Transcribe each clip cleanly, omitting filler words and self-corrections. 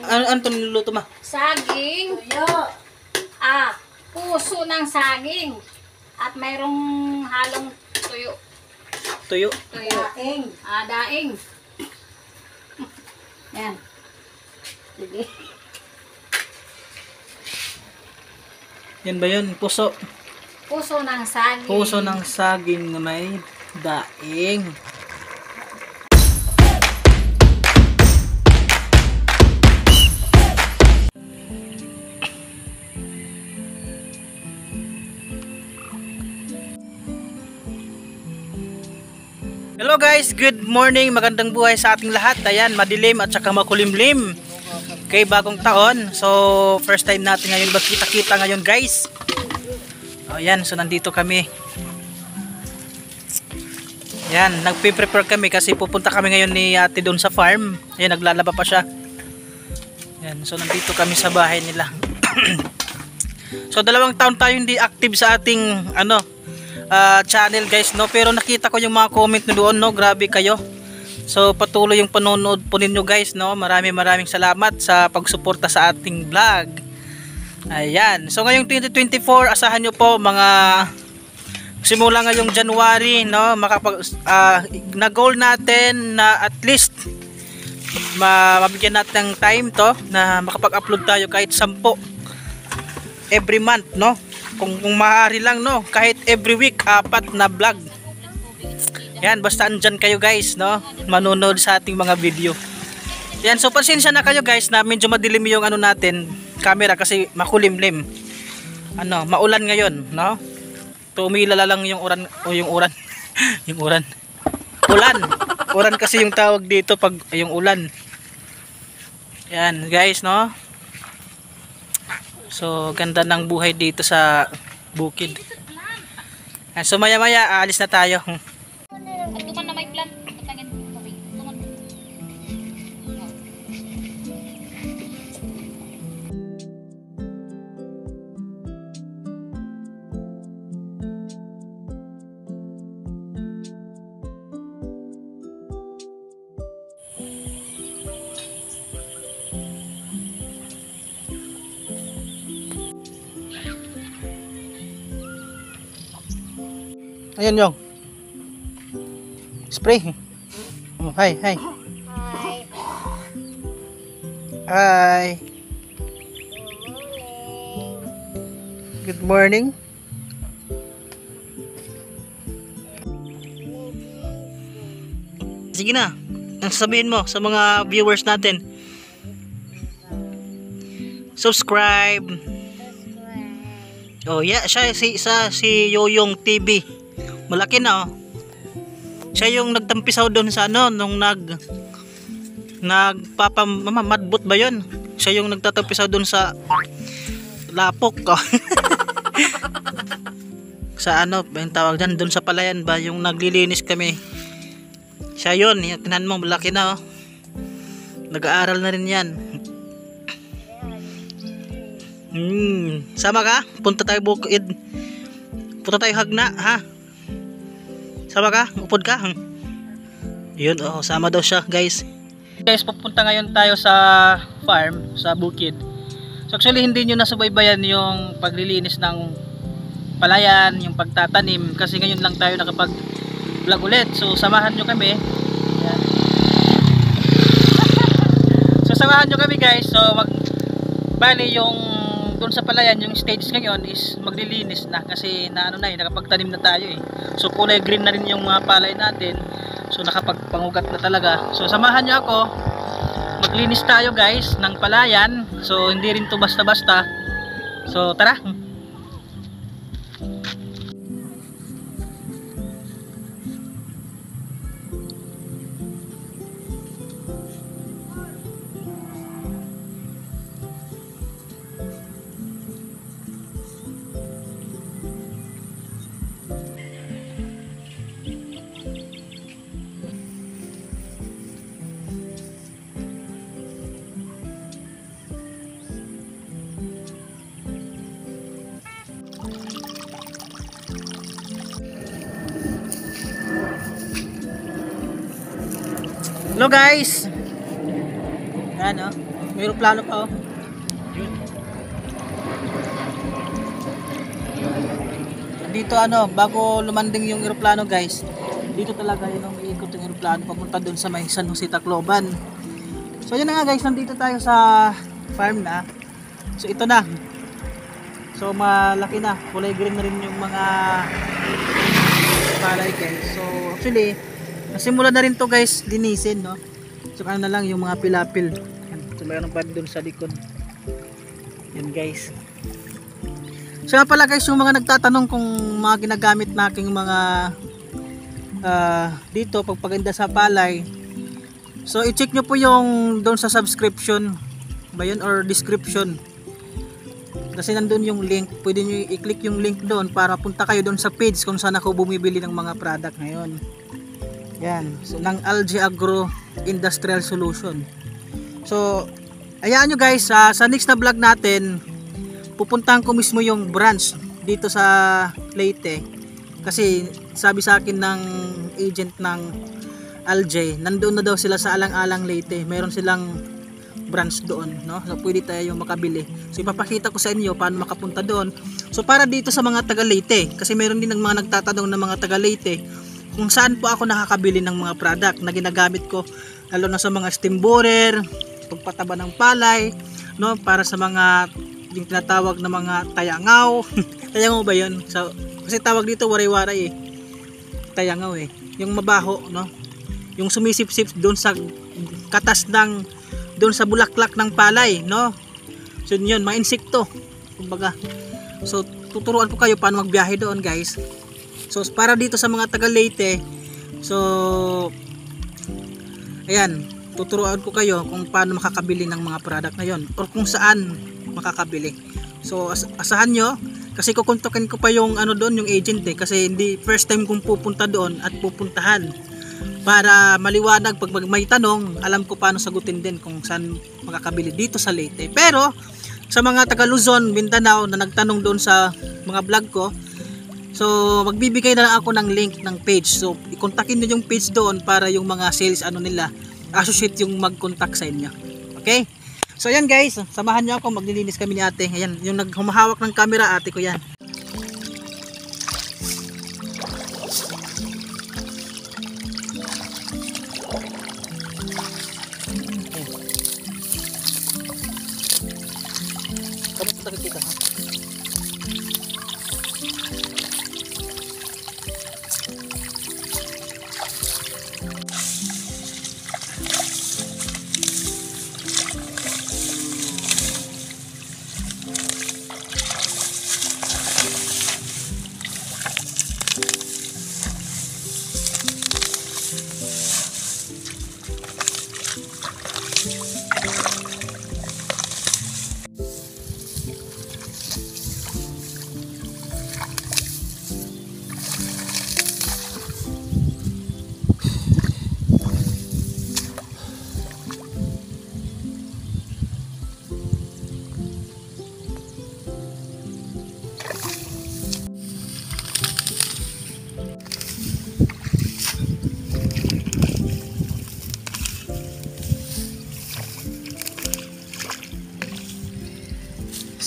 Ano to niluluto ma? Saging. Tuyo. Puso ng saging. At mayroong halong tuyo. Tuyo. Tuyo. Daing. Daing. Yan. Sige. Yan ba yun? Puso. Puso ng saging. Puso ng saging na may daing. Hello guys, good morning, magandang buhay sa ating lahat. Ayan, madilim at saka makulimlim kay bagong taon. So, first time natin ngayon magkita-kita ngayon guys. Ayan, so nandito kami. Ayan, nagpe-prepare kami kasi pupunta kami ngayon ni ate doon sa farm. Ayan, naglalaba pa siya. Ayan, so nandito kami sa bahay nila. So, 2 taon tayo hindi active sa ating channel guys, no, pero nakita ko yung mga comment nyo doon, no, grabe kayo. So patuloy yung panonood po ninyo guys, no, maraming salamat sa pagsuporta sa ating vlog. Ayan, so ngayong 2024 asahan nyo po mga simula ngayong January, no, na goal natin na at least mabigyan natin ng time to na makapag-upload tayo kahit 10 every month, no. Kung maaari lang, no, kahit every week 4 na vlog. Yan, basta andyan kayo guys, no, manonood sa ating mga video. Yan, so pasensya na kayo guys na medyo madilim yung natin, camera kasi makulimlim. Maulan ngayon, no. Tumilala lang yung uran o yung uran. Yung uran. Ulan. Uran kasi yung tawag dito pag yung ulan. Yan, guys, no. So, ganda ng buhay dito sa bukid. So, maya-maya, aalis na tayo. At tuman na may plan. Patangin. Okay. Tuman. Ayan yung spray. Hi. Hi. Hi. Good morning. Sige na. Ang sasabihin mo sa mga viewers natin. Subscribe. Oh, yeah, siya si Yoyong TV. Malaki na, oh. Siya yung nagtampisaw doon sa nung madbot ba yun? Siya yung nagtatampisaw doon sa lapok, oh. Sa yung tawag dyan, doon sa palayan ba, yung naglilinis kami. Siya yun, tinan mo, malaki na, oh. Nag-aaral na rin yan. Sama ka? Punta tayo bukid. Punta tayo Hagna, ha? Sama ka? Upod ka? Yun, oh, sama daw siya, guys. Guys, pupunta ngayon tayo sa farm, sa bukid. So actually, hindi nyo nasubaybayan yung paglilinis ng palayan, yung pagtatanim, kasi ngayon lang tayo nakapag-vlog ulit. So samahan nyo kami. Yan. So samahan nyo kami guys. So bali yung doon sa palayan, yung stage ngayon is maglilinis na kasi nakapagtanim na tayo eh. So kulay green na rin yung mga palay natin. So nakapagpangugat na talaga. So samahan nyo ako. Maglinis tayo guys ng palayan. So hindi rin to basta-basta. So tara. Hello guys. Yan, oh. May aeroplano pa oh. Yun. Dito ano, bago lumanding yung aeroplano guys, dito talaga yun ang iikot yung aeroplano papunta dun sa may San Jose, Tacloban. So yun na nga guys, nandito tayo sa farm na. So ito na. So malaki na, kulay green na rin yung mga palay guys. So actually, nasimula na rin to guys linisin, no. So ano na lang yung mga pilapil. So mayroon pa dun sa likod. Yan guys. So nga pala guys, yung mga nagtatanong kung mga ginagamit na aking mga dito pagpaganda sa palay. So i-check nyo po yung doon sa subscription ba yun or description. Kasi nandun yung link, pwede nyo i-click yung link doon para punta kayo doon sa page kung saan ako bumibili ng mga product ngayon. Yan, so ng Algae Agro Industrial Solution. So ayan nyo guys, sa next na vlog natin, pupuntahan ko mismo yung branch dito sa Leyte. Kasi sabi sa akin ng agent ng Algae, nandoon na daw sila sa Alang-Alang Leyte. Meron silang branch doon, no? So pwede tayo makabili. So ipapakita ko sa inyo paano makapunta doon. So para dito sa mga taga Leyte, kasi meron din ng mga nagtatanong ng mga taga Leyte kung saan po ako nakakabili ng mga product na ginagamit ko, lalo na sa mga steam borer, pagpataba ng palay, no? Para sa mga yung tinatawag na mga tayangaw. Tayangaw ba 'yun? So kasi tawag dito waray-waray eh. Tayangaw eh. Yung mabaho, no? Yung sumisip-sip doon sa katas ng doon sa bulaklak ng palay, no? So yun, mga insekto kumbaga. So tuturuan ko kayo paano magbiyahe doon guys. So para dito sa mga taga Leyte, so ayan, tuturuan ko kayo kung paano makakabili ng mga product na yon or kung saan makakabili. So asahan nyo, kasi kukontakin ko pa yung ano doon, yung agent eh, kasi hindi first time kong pupunta doon at pupuntahan. Para maliwanag, pag may tanong, alam ko paano sagutin din kung saan makakabili dito sa Leyte. Pero sa mga taga Luzon, Mindanao na nagtanong doon sa mga vlog ko, so magbibigay na lang ako ng link ng page. So ikontakin niyo yung page doon para yung mga sales ano nila, associate yung mag-contact sa inyo. Okay? So yan guys, samahan niyo ako, maglilinis kami ni ate. Ayan, yung naghumahawak ng camera, ate ko yan. Kita, ha?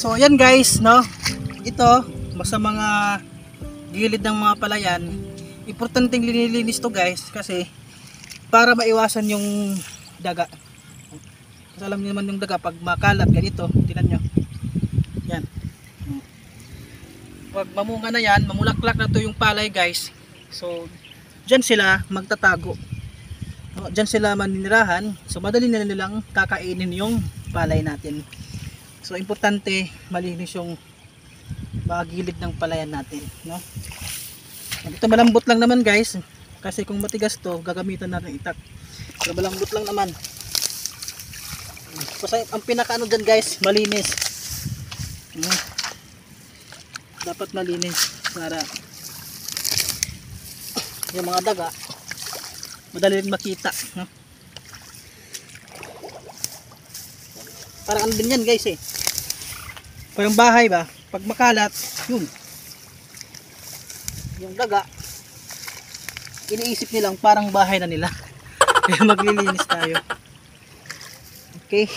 So yan guys, no, ito sa mga gilid ng mga palayan, importanteng linilinis to guys, kasi para maiwasan yung daga. Kasi alam niyo naman yung daga pag makalat ganito, tingnan nyo yan, pag mamunga na yan, mamulaklak na to yung palay guys. So dyan sila magtatago, no? Dyan sila maninirahan, so madali na nilang kakainin yung palay natin. So importante malinis yung mga gilid ng palayan natin, no? Ito malambot lang naman guys, kasi kung matigas to gagamitan natin itak. So malambot lang naman. Kasi ang pinakaano dyan guys, malinis. Dapat malinis para yung mga daga madali rin makita, no? Parang ano din yan guys eh, parang bahay ba, pag makalat yun, yung daga iniisip nilang parang bahay na nila. Kaya maglilinis tayo. Okay,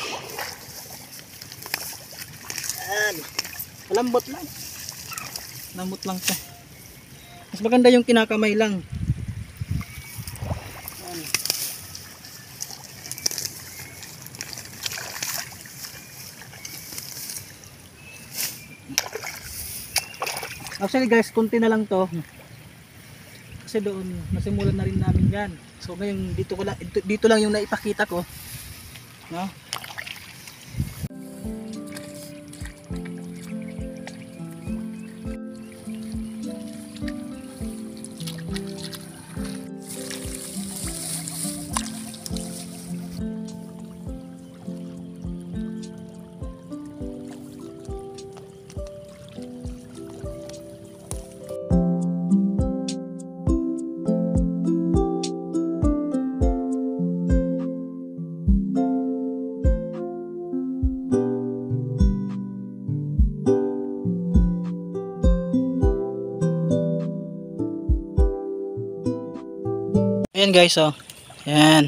Yan. Malambot lang. Lambot lang siya. Mas maganda yung kinakamay lang. Yan. Actually guys, konti na lang to. Kasi doon, nasimulan na rin namin yan. So ngayon, dito lang yung naipakita ko. No? Ayan guys, oh. Ayan.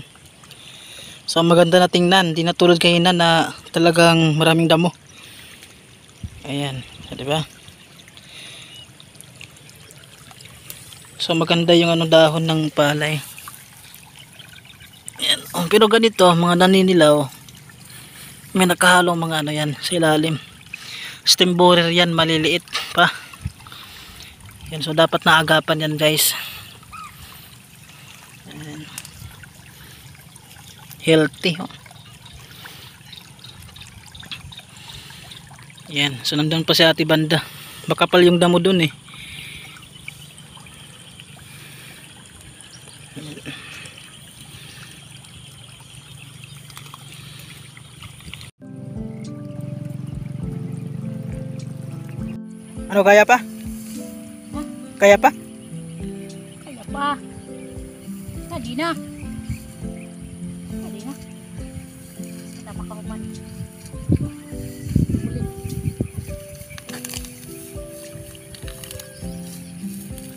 So maganda na tingnan, hindi na tulad kanina na talagang maraming damo. Ayan, so, diba? So maganda yung dahon ng palay. Ayan. Oh, pero ganito, mga naninilaw, may nakahalong mga yan sa ilalim. Stem borer yan, maliliit pa. Yan, so dapat naagapan yan guys. Healthy, oh. Yan, so nandun pa si Ate Banda. Makapal yung damo dun eh. Ano, kaya pa? Huh? Kaya pa? Kaya pa. Tadi na.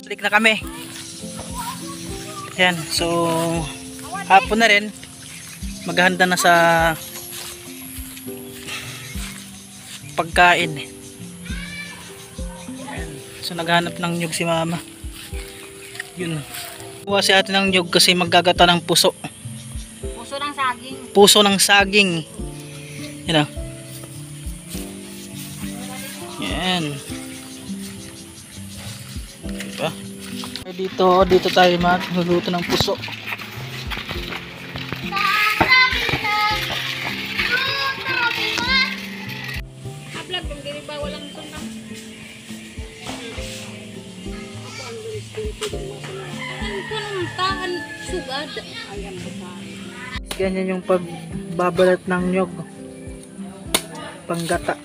Balik na kami. Yan, so hapon na rin. Maghahanda na sa pagkain. Yan. So naghahanap ng nyug si mama. Yun. Kuha si ate ng nyug kasi maggagata ng puso. Puso ng saging. Puso ng saging. Yan. Yan. Diba? Dito tayo magluluto ng puso. Ablog kung diri ba walang tundang. Ang kunong taan sugad. Ayan ba. Ganyan yung pagbabalat ng nyog. Panggata.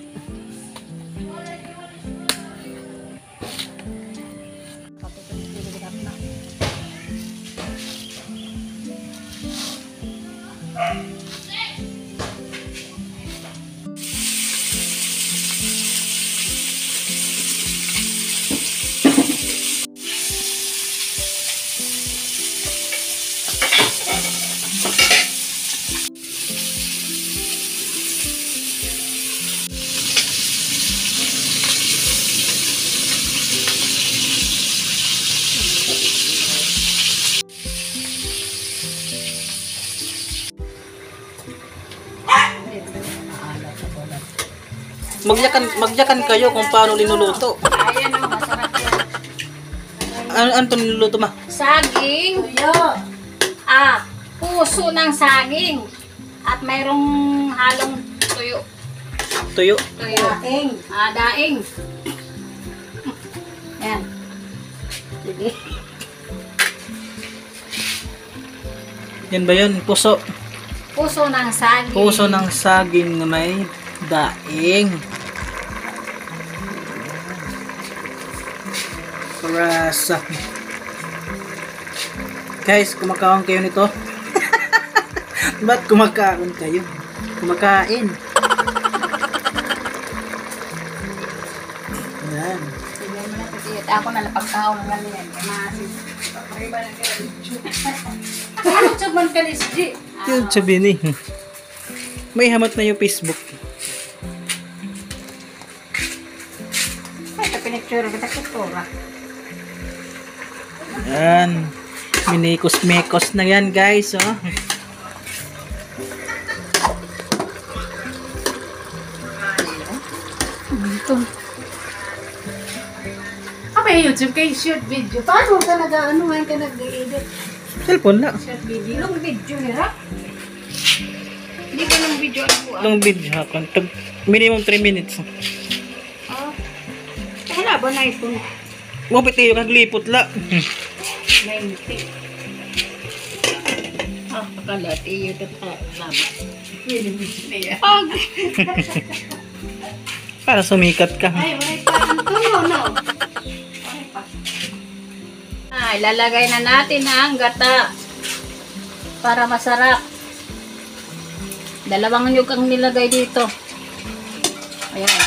Magyakan kayo kung paano linuluto. Ayan o, masarap yan. Ano ito niluluto ma? Saging. Puso ng saging. At mayroong halong tuyo. Tuyo. Daing. Daing. Yan. Sige. Yan ba yun? Puso. Puso ng saging. Puso ng saging na may daing. Rasa. Guys, kumakaon kayo nito? Ba't kumakaon kayo? Kumakain. Yan. Sige mo na kasi ako na napagkaon ng ganyan. Kamasin. Pagkaiba na kayo. Ano saman ka ni SG? YouTube yun eh. May hamat na yung Facebook. Pero kita kutura. Yan. Minikos-mekos na yan guys. Oh. Ito. May YouTube kay shoot video. Paano ka nag-ano ngayon ka nag-edit? Cellphone lang. Shoot video. Long video nila. Hindi ka long video ako. Long video ako. Minimum 3 minutes. Wala ba na ito? Mupit kayo kaglipot la. 90. Akala tiyo ito pa. Pwede video niya. Para sumikat ka. Ay, may parang tuyo, no? Ay, lalagay na natin ang gata para masarap. 2 nyug ang nilagay dito. Ayan.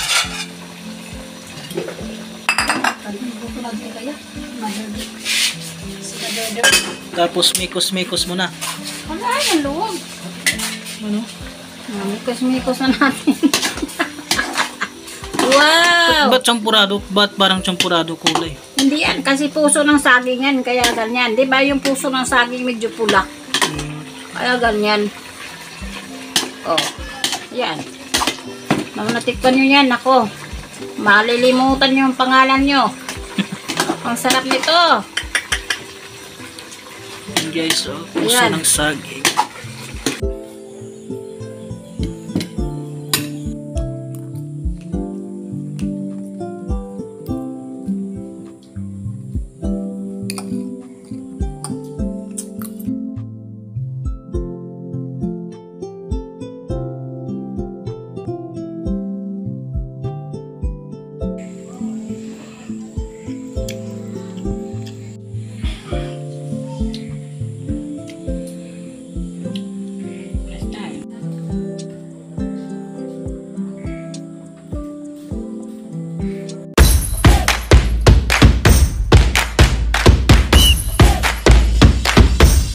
Tapos mikos-mikos mo na. Ano ay, ang luwag. Ano? Mikos-mikos na natin. Wow! Ba't champurado? Ba't parang champurado kulay? Hindi yan, kasi puso ng saging yan, kaya ganyan. Di ba yung puso ng saging medyo pula? Kaya ganyan. Oh, yan. Nang natikpan nyo yan, ako. Malilimutan nyo ang pangalan nyo. Ang sarap nito. Guys, oh, puso Ayan. ng saging.